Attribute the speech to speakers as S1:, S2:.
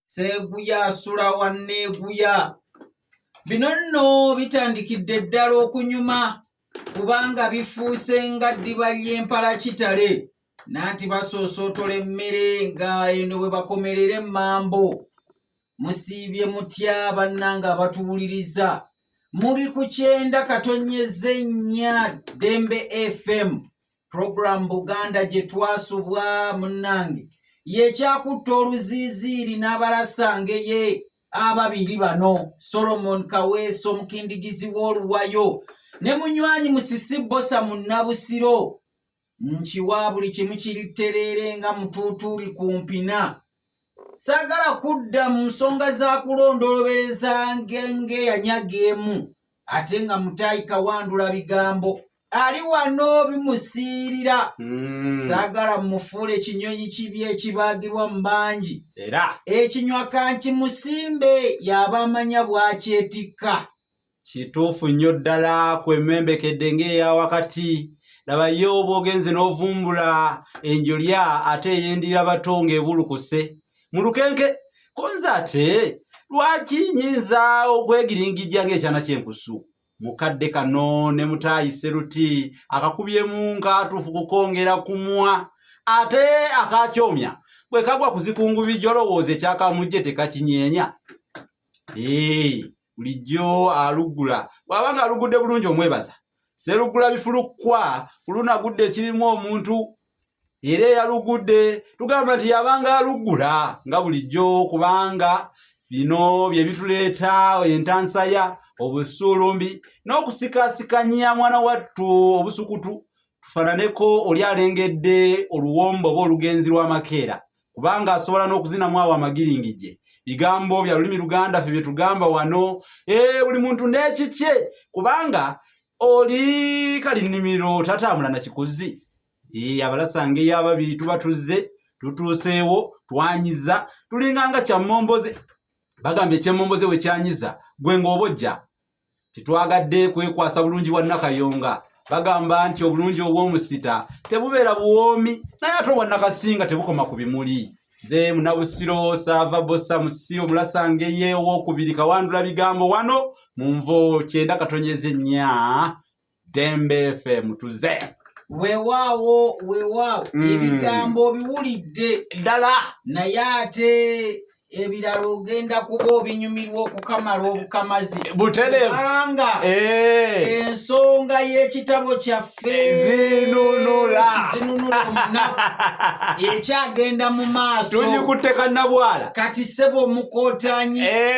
S1: Seeguya asula wanneeguya. Bino nno bitandikidde ddala okunyuma kubanga bifuuse nga ddiba ly'empalakitale nanti basoosootola emmere nga eno bwe bakomerera emmambo. Musiibye mutya bannanga abatuwuliriza? Muli ku 90.4 Dembe FM program Buganda gye twasubwa munnange yekyakutta oluziiziiri n'abalasangeye ababiri bano Solomon Kaweesa omukindigizi w'Oluwayo ne munywanyi Musisi Bosa mu Nabusiro. Nkiwa buli kimu kiriterere nga mutuutuuli ku mpina. Saagala kudda mu nsonga za kulondolobereza ngenge yanyageemu ate nga Mutaayi Kawandula bigambo ali wano bimusiirira. Saagala mufuule ekinyonyi kibi ekibaagirwa mu bangi
S2: era
S1: ekinywa kankimusimbe yaba amanya bwakyetikka.
S2: Kituufu nnyo ddala kwemembekedde ng'eya wakati. Labayo bw'ogenze n'ovumbula enjolya ate eyendira bato ng'ebulukuse mu lukenke konza ate lwaki nyinza okwegiringijja ng'ekyana ky'enkusu. Mukadde kano ne Mutaayi Seruti akakubyemu nk'atuufu kukongera kumwa ate akakyomya bwe kagwa ku zikungubi olowooza ekyakamujje tekakinyeenya. Bulijjo alugula bw'aba ng'alugudde bulungi omwebaza. Serugula bifulukkwa kulunagudde kirimu omuntu era eyalugudde tugamba nti yabanga alugula nga bulijjo kubanga bino bye bituleeta entansaya obusuulumbi n'okusikaasikanya mwana wattu obusukutu tufaananeko oli alengedde oluwombo oba olugenzi lw'amakeera kubanga asobola n'okuzinamu awo amagiringije. Bigambo bya lulimi Luganda ffe bye tugamba wano buli muntu n'ekikye kubanga oli kalinnimiro tatambula na kikuzi. Abalasangeyo ababiri tuba tuzze tutuuseewo twanyiza tulinganga kyammomboze. Bagambye ekyemmomboze we kyanyiza gwe ng'obojja. Titwagadde kwekwasa bulungi bwa Nakayonga. Bagamba nti obulungi obw'omusita tebubeera buwoomi naye ate obwa Nakasinga tebukoma ku bimuli. Nze Munabusiro Saava Bosa Musisi Omulasangeye ow'okubiri Kawandula bigambo wano mu Nvo 90.4 Dembe FM tuze.
S1: Weewaawo ebigambo biwulidde ddala naye ate ebirala ogenda kuba obinyumirwa okukamala obukamazi
S2: buterevu
S1: ensonga y'ekitabo kyaffe
S2: zinunula
S1: omunaku ekyagenda mu maaso
S2: tugikutte kannabwala
S1: kati ssebo mukootaanyi